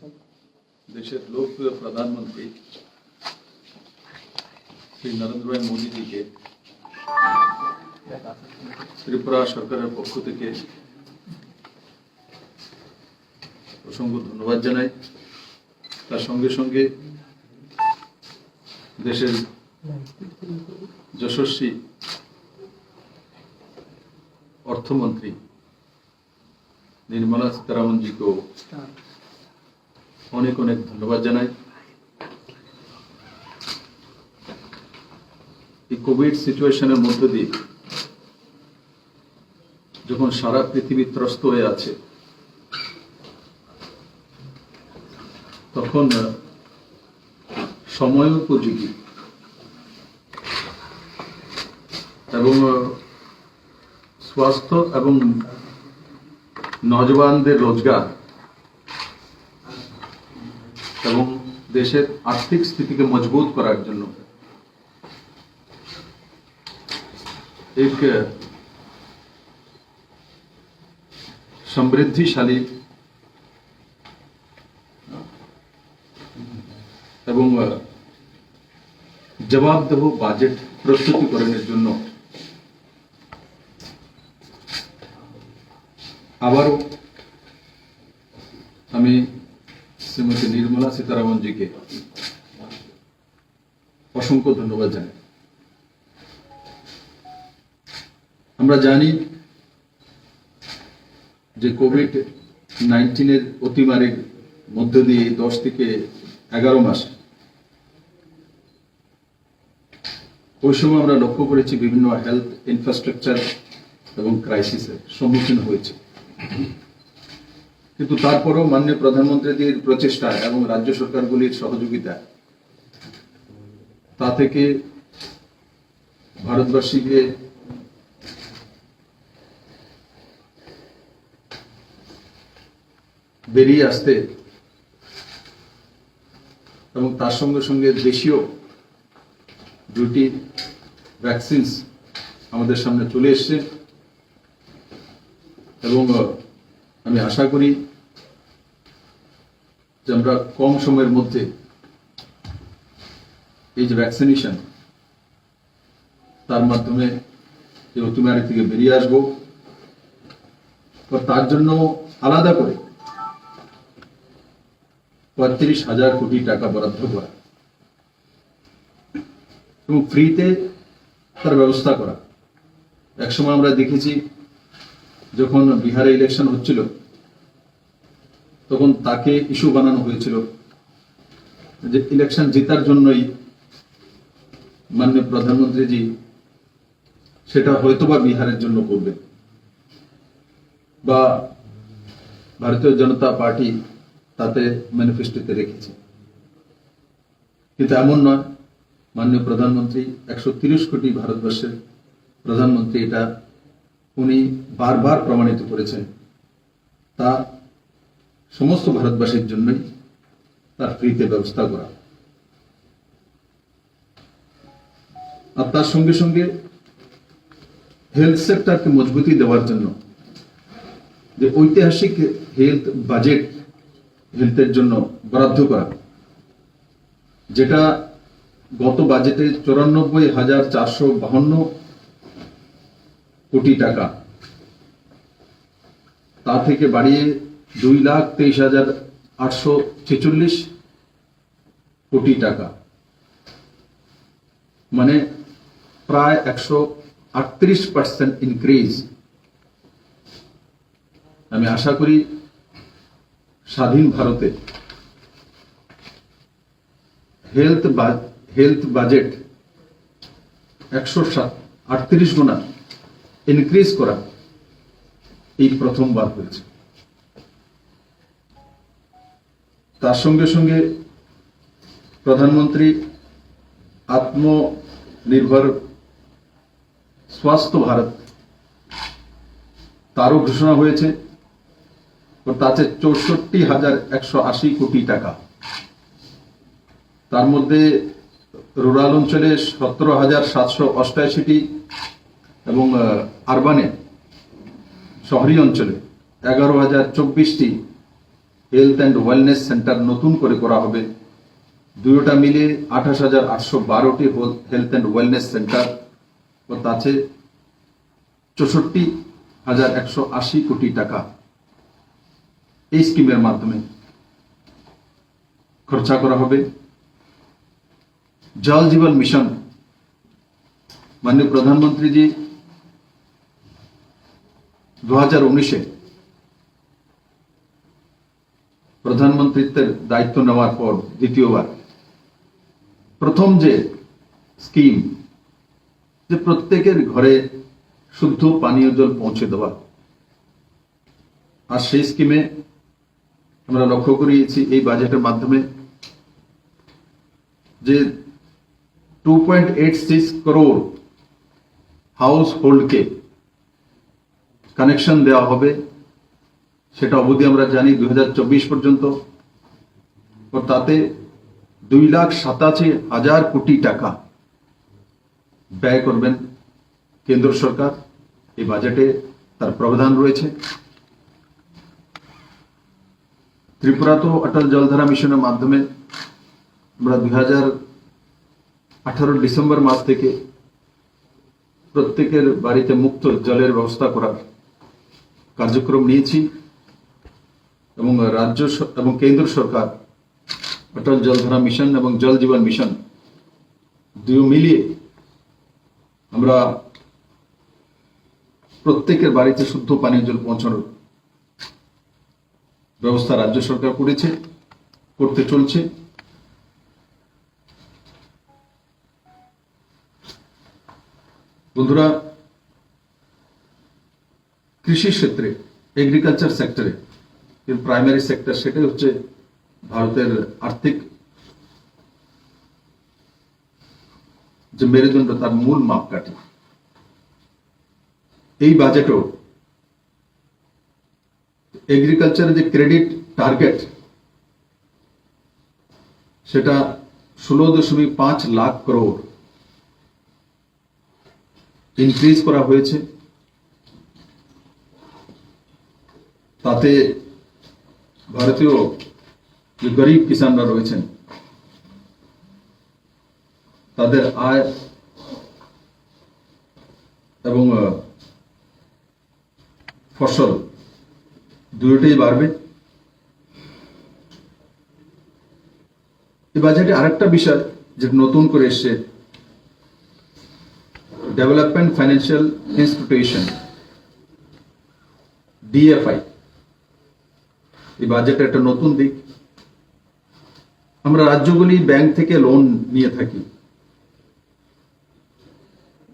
देशेर लोकप्रिय प्रधानमंत्री श्री नरेंद्र भाई मोदी जी के त्रिपुरा सरकारेर पक्ष थेके असंख्य धन्यवाद जानाई। तार संगे संगे देशेर यशस्वी अर्थमंत्री निर्मला सीतारमण जी को अनेक अनेक धन्यवाद जानाई। कोविड सिचुएशনের মধ্য দিয়ে যখন সারা পৃথিবী ত্রস্ত হয়ে আছে তখন সময়োপযোগী এবং স্বাস্থ্য এবং নওজওয়ানদের রোজগার এবং দেশের আর্থিক স্থিতিকে মজবুত করার জন্য एक समृद्धिशाली এবং জবাবদেহ বাজেট প্রস্তুতিকরণের জন্য আবারও আমি শ্রীমতী নির্মলা সীতারামন জিকে অসংখ্য ধন্যবাদ জানাই। আমরা জানি যে কোভিড-19 এর অতিমারীর মধ্য দিয়ে 10 থেকে 11 মাস ওই সময় আমরা লক্ষ্য করেছি বিভিন্ন হেলথ ইনফ্রাস্ট্রাকচার এবং ক্রাইসিসের সম্মুখীন হয়েছে, কিন্তু তারপরেও মাননীয় প্রধানমন্ত্রীর প্রচেষ্টা এবং রাজ্য সরকারগুলির সহযোগিতা তা থেকে ভারতবাসীকে বেরিয়ে আসতে এবং তার সঙ্গে সঙ্গে দেশীয় দুটি ভ্যাকসিনস আমাদের সামনে চলে এসেছে এবং আমি আশা করি যে আমরা কম সময়ের মধ্যে এই যে ভ্যাকসিনেশন তার মাধ্যমে এই অতিমারী থেকে বেরিয়ে আসবো। তার জন্য আলাদা করে 35,000 কোটি টাকা বরাদ্দ করা এবং ফ্রিতে তার ব্যবস্থা করা। একসময় আমরা দেখেছি যখন বিহারে ইলেকশন হচ্ছিল তখন তাকে ইস্যু বানানো হয়েছিল যে ইলেকশন জেতার জন্যই মাননীয় প্রধানমন্ত্রীজি সেটা হয়তোবা বিহারের জন্য করবে বা ভারতীয় জনতা পার্টি তাতে ম্যানিফেস্টোতে রেখেছে, কিন্তু এমন নয়। মাননীয় প্রধানমন্ত্রী 130 কোটি ভারতবর্ষের প্রধানমন্ত্রী, এটা উনি বারবার প্রমাণিত করেছেন। তা সমস্ত ভারতবাসীর জন্যই তার ফ্রিতে ব্যবস্থা করা। আর তার সঙ্গে সঙ্গে হেলথ সেক্টরকে মজবুতি দেওয়ার জন্য যে ঐতিহাসিক হেলথ বাজেট হেলথের জন্য বরাদ্দ করা, যেটা গত বাজেটে 94,452 কোটি টাকা, তা থেকে বাড়িয়ে 2,23,846 কোটি টাকা, মানে প্রায় 138% ইনক্রিজ। আমি আশা করি স্বাধীন ভারতে হেলথ বাজেট 138 গুণা ইনক্রিজ করা এই প্রথমবার হয়েছে। তার সঙ্গে সঙ্গে প্রধানমন্ত্রী আত্মনির্ভর স্বাস্থ্য ভারত তারও ঘোষণা হয়েছে, তাতে 64,180 কোটি টাকা। তার মধ্যে রুরাল অঞ্চলে 17,788টি এবং আরবানে শহরী অঞ্চলে 11,024টি হেলথ অ্যান্ড ওয়েলনেস সেন্টার নতুন করে করা হবে। দুটোটা মিলে 28,812টি হেলথ অ্যান্ড ওয়েলনেস সেন্টার ও তাতে 64,180 কোটি টাকা এই স্কিমের মাধ্যমে খরচা করা হবে। জল জীবন মিশন মাননীয় প্রধানমন্ত্রী জি 2019-এ প্রধানমন্ত্রীত্বের দায়িত্ব নেওয়ার পর দ্বিতীয়বার প্রথম যে স্কিম, যে প্রত্যেকের ঘরে শুদ্ধ পানীয় জল পৌঁছে দেওয়া, আর সেই স্কিমে আমরা লক্ষ্য করিয়েছি এই বাজেটের মাধ্যমে যে 2.86 করোড় হাউস হোল্ডকে কানেকশন দেওয়া হবে। সেটা অবধি আমরা জানি 2024 পর্যন্ত, ও তাতে 2,87,000 কোটি টাকা ব্যয় করবেন কেন্দ্র সরকার। এই বাজেটে তার প্রাবধান রয়েছে। ত্রিপুরা তো অটল জলধারা মিশনের মাধ্যমে আমরা 2018 ডিসেম্বর মাস থেকে প্রত্যেকের বাড়িতে মুক্ত জলের ব্যবস্থা করার কার্যক্রম নিয়েছি, এবং রাজ্য এবং কেন্দ্র সরকার অটল জলধারা মিশন এবং জল জীবন মিশন দুই মিলিয়ে আমরা প্রত্যেকের বাড়িতে শুদ্ধ পানীয় জল পৌঁছানোর ব্যবস্থা রাজ্য সরকার করেছে, করতে চলছে। বন্ধুরা, কৃষি ক্ষেত্রে, এগ্রিকালচার সেক্টরে, প্রাইমারি সেক্টর, সেটাই হচ্ছে ভারতের আর্থিক যে মেরুদণ্ড, তার মূল মাপকাঠি। এই বাজেটও এগ্রিকালচারের যে ক্রেডিট টার্গেট, সেটা 16.5 লাখ করোড় ইনক্রিজ করা হয়েছে। তাতে ভারতীয় যে গরিব কিষানরা রয়েছেন তাদের আয় এবং ফসল দুটোই বাড়বে। এই বাজেটে আরেকটা বিষয় যেটা নতুন করে এসছে, ডেভেলপমেন্ট ফাইন্যান্সিয়াল ইনস্টিটিউশন, ডিএফআই। এই বাজেটে একটা নতুন দিক। আমরা রাজ্যগুলি ব্যাংক থেকে লোন নিয়ে থাকি,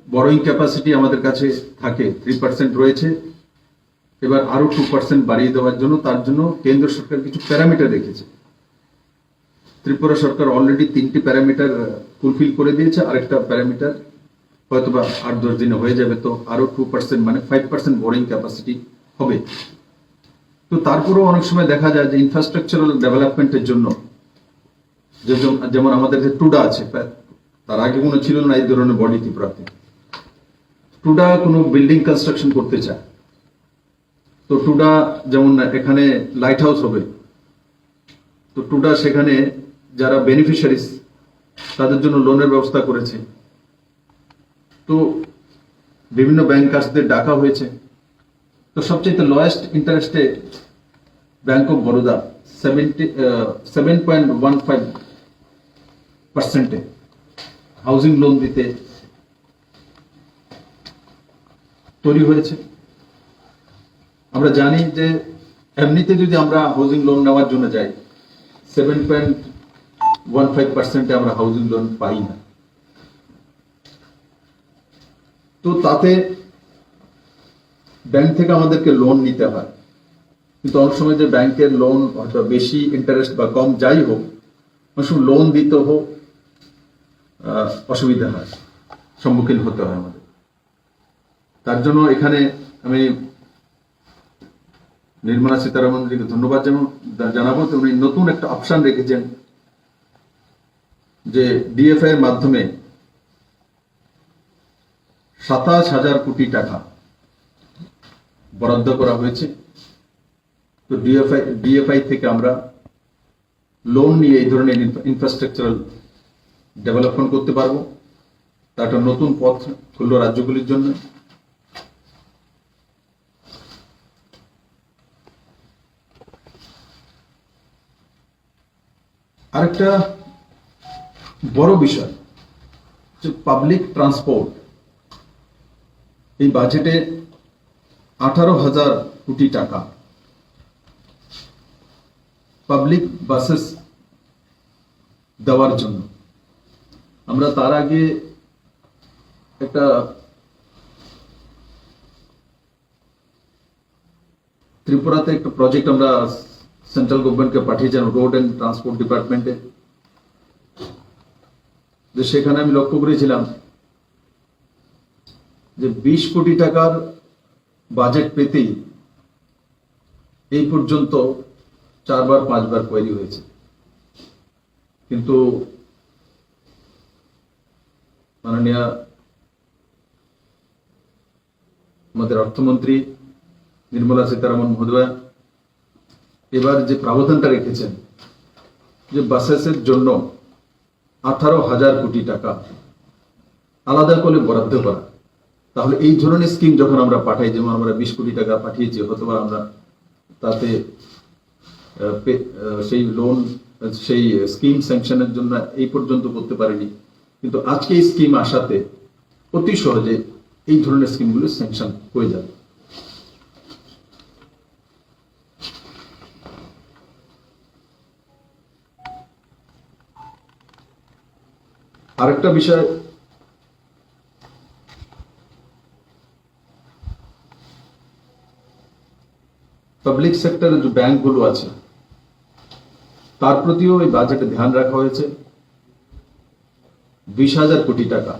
বরোইং ক্যাপাসিটি আমাদের কাছে থাকে 3% রয়েছে। এবার আরো 2% বাড়িয়ে দেওয়ার জন্য, তার জন্য কেন্দ্র সরকার কিছু প্যারামিটার রেখেছে। ত্রিপুরা সরকার অলরেডি 3টি প্যারামিটার ফুলফিল করে দিয়েছে, আরেকটা প্যারামিটার হয়তোবা 8-10 দিনে হয়ে যাবে। তো আরো 2% মানে 5% বোরিং ক্যাপাসিটি হবে। তো তারপরেও অনেক সময় দেখা যায় যে ইনফ্রাস্ট্রাকচারাল ডেভেলপমেন্টের জন্য, যেমন আমাদের যে টুডা আছে, তার আগে কোনো ছিল না এই ধরনের বডি ত্রিপুরাতে। টুডা কোনো বিল্ডিং কনস্ট্রাকশন করতে চায়, তো টুডা যেমন এখানে লাইট হাউস হবে, তো টুডা সেখানে যারা বেনিফিশিয়ারিজ তাদের জন্য লোনের ব্যবস্থা করেছে। তো বিভিন্ন ব্যাংক আসতে ডাকা হয়েছে। তো সবচেয়ে লোয়েস্ট ইন্টারেস্টে bank of Baroda 7.15% housing loan দিতে তৈরি হয়েছে। আমরা জানি যে এমনিতে যদি আমরা হাউজিং লোন নেওয়ার জন্য যাই, 7.15% আমরা হাউজিং লোন পাই না। তো তাতে ব্যাংক থেকে আমাদেরকে লোন নিতে হয়, কিন্তু অনেক সময় যে ব্যাংকের লোন হয়তো বেশি ইন্টারেস্ট বা কম যাই হোক, অনেক সময় লোন দিতে হোক অসুবিধা হয়, সম্মুখীন হতে হয় আমাদের। তার জন্য এখানে আমি নির্মলা সীতারামনজিকে ধন্যবাদ জানাবো। উনি নতুন একটা অপশন রেখেছেন যে ডিএফআই এর মাধ্যমে 27,000 কোটি টাকা বরাদ্দ করা হয়েছে। তো ডিএফআই থেকে আমরা লোন নিয়ে এই ধরনের ইনফ্রাস্ট্রাকচারাল ডেভেলপমেন্ট করতে পারবো। তা একটা নতুন পথ খুললো রাজ্যগুলির জন্য। আরেকটা বড় বিষয় যে পাবলিক ট্রান্সপোর্ট, এই বাজেটে 18,000 কোটি টাকা পাবলিক বাসেস দেওয়ার জন্য। আমরা তার আগে একটা ত্রিপুরাতে একটা প্রজেক্ট আমরা সেন্ট্রাল গভর্নমেন্টকে পাঠিয়েছিলাম রোড অ্যান্ড ট্রান্সপোর্ট ডিপার্টমেন্টে, যে সেখানে আমি লক্ষ্য করেছিলাম যে 20 কোটি টাকার বাজেট পেতেই এই পর্যন্ত 4-5বার কোয়েরি হয়েছে। কিন্তু মাননীয় আমাদের অর্থমন্ত্রী নির্মলা সীতারামন মহোদয়া এবার যে প্রাবধানটা রেখেছেন যে বাসেসের জন্য 18,000 কোটি টাকা আলাদা করে বরাদ্দ করা, তাহলে এই ধরনের স্কিম যখন আমরা পাঠাই, যেমন আমরা 20 কোটি টাকা পাঠিয়েছি, অথবা আমরা তাতে সেই লোন সেই স্কিম স্যাংশনের জন্য এই পর্যন্ত করতে পারিনি, কিন্তু আজকে এই স্কিম আসাতে অতি সহজে এই ধরনের স্কিমগুলো স্যাংশন হয়ে যাবে। আরেকটা বিষয়, পাবলিক সেক্টরের যে ব্যাংকগুলো আছে তার প্রতিও এই বাজেটে ধ্যান রাখা হয়েছে। 20,000 কোটি টাকা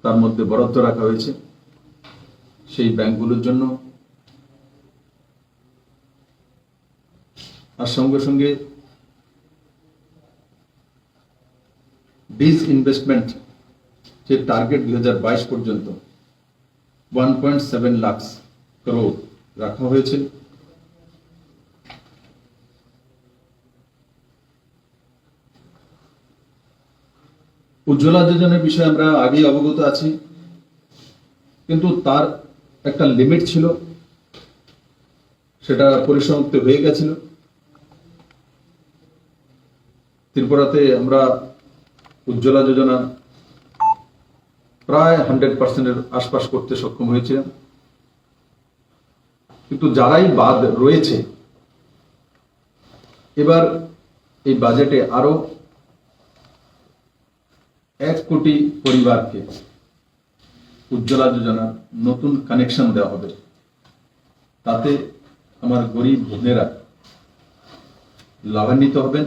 তার মধ্যে বরাদ্দ রাখা হয়েছে সেই ব্যাংকগুলোর জন্য। আর সঙ্গে সঙ্গে ডিসইনভেস্টমেন্ট যে টার্গেট 2022 পর্যন্ত 1.7 লাখ করোড় রাখা হয়েছে। উজ্জ্বলা যোজনার বিষয়ে আমরা আগেই অবগত আছি, কিন্তু তার একটা লিমিট ছিল, সেটা পরিসমাপ্তি হয়ে গেছিল। ত্রিপুরাতে আমরা উজ্জ্বলা যোজনা প্রায় 100%-এর আশপাশ করতে সক্ষম হয়েছিলাম, কিন্তু যারাই বাদ রয়েছে এবার এই বাজেটে আরো 1 কোটি পরিবারকে উজ্জ্বলা যোজনার নতুন কানেকশন দেওয়া হবে। তাতে আমার গরিব বোনেরা লাভান্বিত হবেন।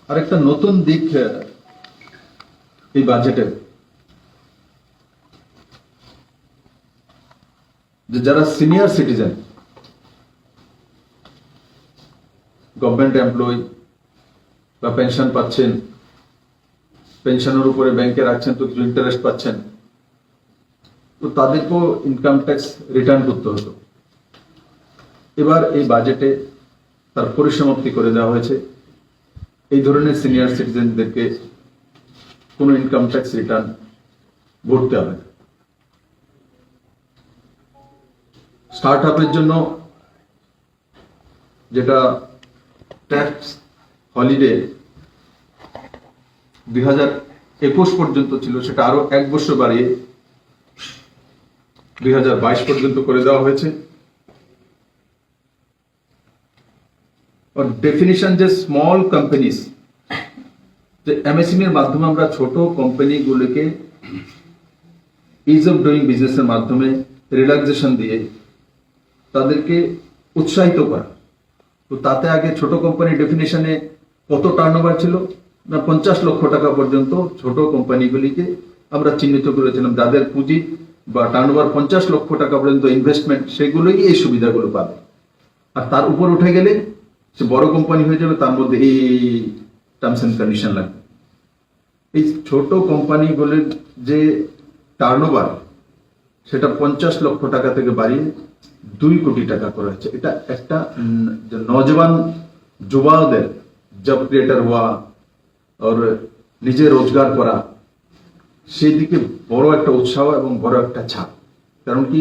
আরেকটা নতুন দিক এই বাজেটে, যে যারা সিনিয়র সিটিজেন, গভর্নমেন্ট এমপ্লয়ি বা পেনশন পাচ্ছেন, পেনশনের উপরে ব্যাংকে রাখছেন তো কিছু ইন্টারেস্ট পাচ্ছেন, তো তাদেরকেও ইনকাম ট্যাক্স রিটার্ন করতে হতো। এবার এই বাজেটে তার পরিসমাপ্তি করে দেওয়া হয়েছে। এই ধরনের সিনিয়র সিটিজেনদেরকে কোনো ইনকাম ট্যাক্স রিটার্ন ভরতে হবে না। স্টার্ট আপের জন্য যেটা ট্যাক্স হলিডে 2021 পর্যন্ত ছিল, সেটা আরো 1 বছর বাড়িয়ে 2022 পর্যন্ত করে দেওয়া হয়েছে। আর ডেফিনিশন যে স্মল কোম্পানিজ, যে এমএসএমই এর মাধ্যমে আমরা ছোট কোম্পানিগুলোকে ইজ অফ ডুইং বিজনেসের মাধ্যমে রিল্যাক্সেশন দিয়ে তাদেরকে উৎসাহিত করা। তো তাতে আগে ছোট কোম্পানি ডেফিনেশনে কত টার্নওভার ছিল না, 50 লক্ষ টাকা পর্যন্ত ছোট কোম্পানিগুলিকে আমরা চিহ্নিত করেছিলাম, যাদের পুঁজি বা টার্নওভার 50 লক্ষ টাকা পর্যন্ত ইনভেস্টমেন্ট, সেগুলোই এই সুবিধাগুলো পাবে। আর তার উপর উঠে গেলে সে বড় কোম্পানি হয়ে যাবে, তার মধ্যে এই টার্মস এন্ড কন্ডিশন লাগবে। এই ছোট কোম্পানিগুলির যে টার্নওভার সেটা 50 লক্ষ টাকা থেকে বাড়িয়ে 2 কোটি টাকা করা হয়েছে। এটা একটা নজওয়ান যুবাদের জব ক্রিয়েটার হওয়া আর নিজে রোজগার করা, সেই দিকে বড় একটা উৎসাহ এবং বড় একটা ছাপ। কারণ কি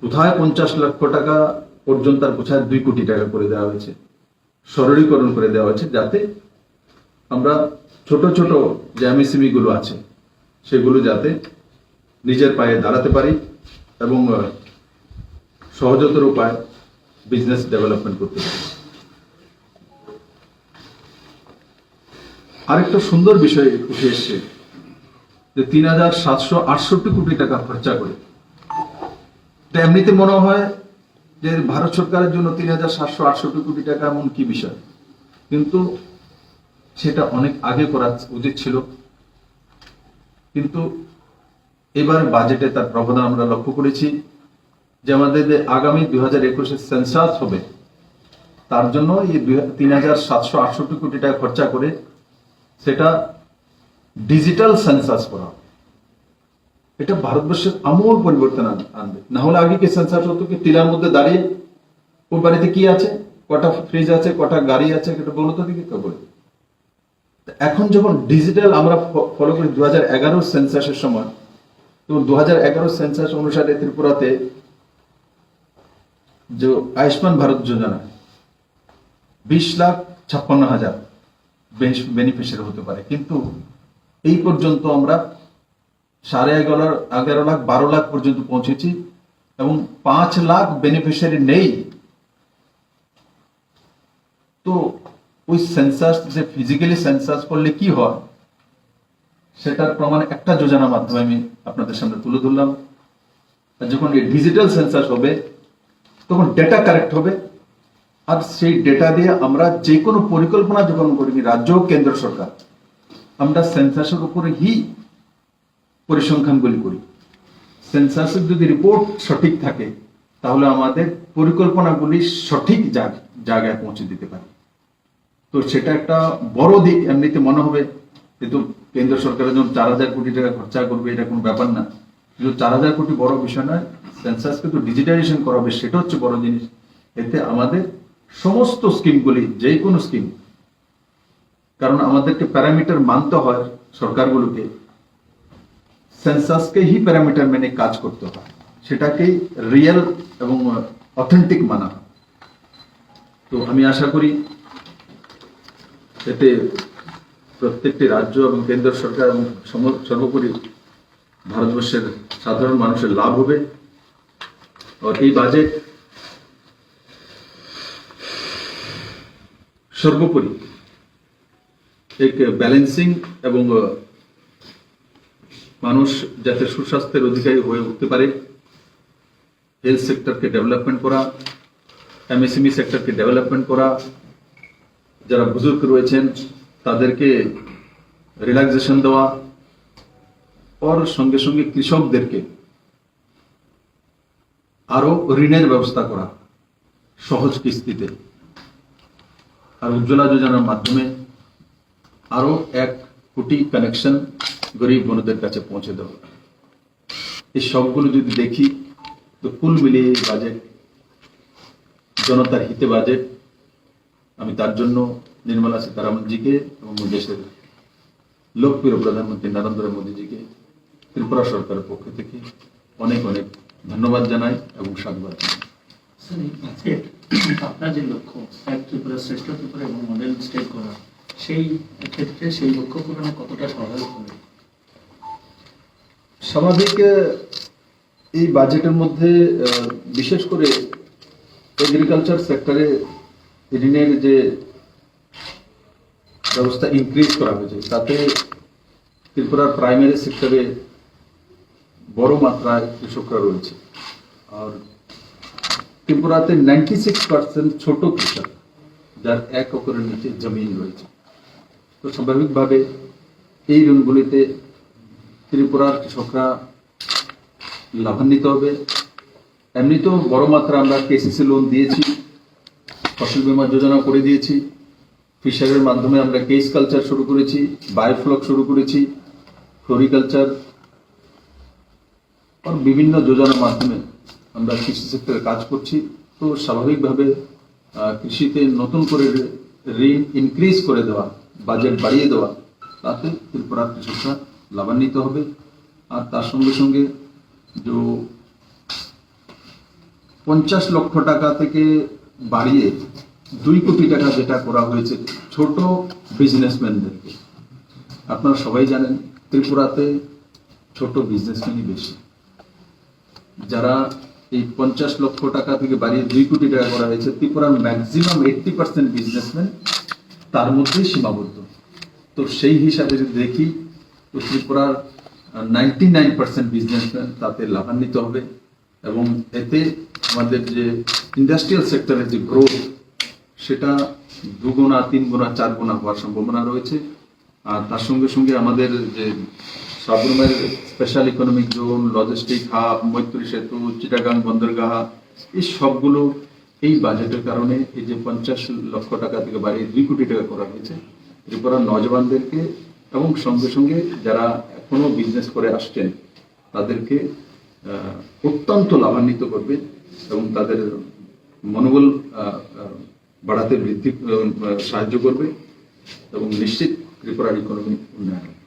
কোথায় 50 লক্ষ টাকা পর্যন্ত আর কোথায় 2 কোটি টাকা করে দেওয়া হয়েছে, সরলীকরণ করে দেওয়া হয়েছে, যাতে আমরা ছোট ছোট যে এমএসএমই গুলো আছে সেগুলো যাতে নিজের পায়ে দাঁড়াতে পারি এবং সহজতর উপায় বিজনেস ডেভেলপমেন্ট করতে পারি। আরেকটা সুন্দর বিষয় উঠে এসছে যে 3,768 কোটি টাকা খরচা করে। এমনিতে মনে হয় যে ভারত সরকারের জন্য 3,768 কোটি টাকা এমন কি বিষয়, কিন্তু সেটা অনেক আগে করা উচিত ছিল। কিন্তু এবার বাজেটে তার প্রবধান আমরা লক্ষ্য করেছি যে আমাদের যে আগামী 2021 সেন্সাস হবে, তার জন্য এই 3,768 কোটি টাকা খরচা করে সেটা ডিজিটাল সেন্সাস করা। এটা ভারতবর্ষের আমূল পরিবর্তন আনবে। না হলে আগে কি সেন্সাস হতো কি টিলার মধ্যে দাঁড়িয়ে ওর বাড়িতে কি আছে, কটা ফ্রিজ আছে, কটা গাড়ি আছে, এটা বলতো দিকে কেউ বলে। এখন যখন ডিজিটাল আমরা ফলো করি 2011 সেন্সাসের সময়, তো 2011 সেন্সাস অনুসারে ত্রিপুরাতে যে আয়ুষ্মান ভারত যোজনা 20,56,000 বেনিফিশিয়ারি হতে পারে, কিন্তু এই পর্যন্ত আমরা 11.5 লাখ 12 লাখ পর্যন্ত পৌঁছেছি এবং 5 লাখ বেনিফিশিয়ারি নেই। তো ওই সেন্সাস যে ফিজিক্যালি সেন্সাস করলে কি হয় সেটার প্রমাণ একটা যোজনার মাধ্যমে আমি আপনাদের সামনে তুলে ধরলাম। যখন এই ডিজিটাল সেন্সাস হবে তখন ডেটা কারেক্ট হবে, আর সেই ডেটা দিয়ে আমরা যে কোনো পরিকল্পনা যখন করি, রাজ্য কেন্দ্র সরকার, আমরা সেন্সাসের উপরেই পরিসংখ্যানগুলি করি। সেন্সাসের যদি রিপোর্ট সঠিক থাকে তাহলে আমাদের পরিকল্পনাগুলি সঠিক জায়গায় পৌঁছে দিতে পারি। তো সেটা একটা বড় দিক। এমনিতে মনে হবে কিন্তু কেন্দ্র সরকারের জন্য 4,000 কোটি টাকা খরচা করবে, এটা কোনো ব্যাপার না। কিন্তু 4,000 কোটি বড় বিষয় নয়, সেন্সাস কিন্তু ডিজিটাইজেশন করা হবে, সেটা হচ্ছে বড় জিনিস। এতে আমাদের সমস্ত স্কিমগুলি, যে কোনো স্কিম, কারণ আমাদেরকে প্যারামিটার মানতে হয় সরকারগুলোকে, সেন্সাসকেই প্যারামিটার মেনে কাজ করতে হয়, সেটাকেই রিয়েল এবং অথেন্টিক মানা। তো আমি আশা করি এতে প্রত্যেকটি রাজ্য এবং কেন্দ্র সরকার এবং সর্বোপরি ভারতবর্ষের সাধারণ মানুষের লাভ হবে। আর এই বাজেট সর্বোপরি এক ব্যালেন্সিং এবং মানুষ যাতে সুস্বাস্থ্যের অধিকারী হয়ে উঠতে পারে, হেলথ সেক্টরকে ডেভেলপমেন্ট করা, এমএসএমই সেক্টরকে ডেভেলপমেন্ট করা, যারা বুজুর্গ রয়েছেন তাদেরকে রিল্যাক্সেশন দেওয়া, ওর সঙ্গে সঙ্গে কৃষকদেরকে আরো ঋণের ব্যবস্থা করা সহজ কিস্তিতে, আর উজ্জ্বলা যোজনার মাধ্যমে আরো 1 কোটি কানেকশন গরিব বন্ধুদের কাছে পৌঁছে দেওয়া। এই সবগুলো যদি দেখি তো কুল মিলিয়ে বাজেট জনতার হিতে বাজেট। আমি তার জন্য নির্মলা সীতারামন জিকে এবং দেশের লোকপ্রিয় প্রধানমন্ত্রী নরেন্দ্র মোদীজিকে ত্রিপুরা সরকারের পক্ষ থেকে অনেক অনেক ধন্যবাদ জানাই এবং সাধুবাদ জানাই। আপনার যে লক্ষ্য এক ত্রিপুরা শ্রেষ্ঠ ত্রিপুরা এবং মডেল স্টেট করা, সেই ক্ষেত্রে সেই লক্ষ্য পূরণে কতটা সহায়ক হবে? স্বাভাবিক এই বাজেটের মধ্যে বিশেষ করে এগ্রিকালচার সেক্টরে ঋণের যে ব্যবস্থা ইনক্রিজ করা হয়েছে, তাতে ত্রিপুরার প্রাইমারি সেক্টরে বড় মাত্রায় কৃষকরা রয়েছে। আর ত্রিপুরাতে 96% ছোট কৃষক, যার 1 একরের নিচে জমিন রয়েছে। তো স্বাভাবিকভাবে এই ঋণগুলিতে ত্রিপুরার কৃষকরা লাভান্বিত হবে। এমনিতেও বড় মাত্রা আমরা কেসিসি লোন দিয়েছি, ফসল বীমা যোজনা করে দিয়েছি, ফিশারের মাধ্যমে আমরা কেস কালচার শুরু করেছি, বায়োফ্লক শুরু করেছি, ফ্লোরিকালচার, আর বিভিন্ন যোজনার মাধ্যমে আমরা কৃষি সেক্টরে কাজ করছি। তো স্বাভাবিকভাবে কৃষিতে নতুন করে ঋণ ইনক্রিজ করে দেওয়া, বাজেট বাড়িয়ে দেওয়া, তাতে ত্রিপুরার কৃষকরা লাভান্বিত হবে। আর তার সঙ্গে সঙ্গে যে 50 লক্ষ টাকা থেকে বাড়িয়ে 2 কোটি টাকা যেটা করা হয়েছে ছোট বিজনেসম্যানদেরকে, আপনারা সবাই জানেন ত্রিপুরাতে ছোট বিজনেসম্যানই বেশি। যারা এই 50 লক্ষ টাকা থেকে বাড়িয়ে 2 কোটি টাকা করা হয়েছে, ত্রিপুরার ম্যাক্সিমাম 80% বিজনেসম্যান তার মধ্যেই সীমাবদ্ধ। তো সেই হিসাবে যদি দেখি, তো ত্রিপুরার 99% বিজনেসম্যান তাতে লাভান্বিত হবে এবং এতে আমাদের যে ইন্ডাস্ট্রিয়াল সেক্টরের যে গ্রোথ, সেটা 2 গুণা 3 গুণা 4 গুণা হওয়ার সম্ভাবনা রয়েছে। আর তার সঙ্গে সঙ্গে আমাদের যে সাবরুমের special economic zone, logistics hub, Maitri Setu, Chittagong বন্দরগাহ, এই সবগুলো এই বাজেটের কারণে এই যে 50 লক্ষ টাকা থেকে বাড়িয়ে 2 কোটি টাকা করা হয়েছে, ত্রিপুরার নজওয়ানদেরকে এবং সঙ্গে সঙ্গে যারা এখনো বিজনেস করে আসছেন তাদেরকে অত্যন্ত লাভান্বিত করবে এবং তাদের মনোবল বাড়াতে বৃদ্ধি সাহায্য করবে এবং নিশ্চিত ত্রিপুরার ইকোনমি উন্নয়ন হবে।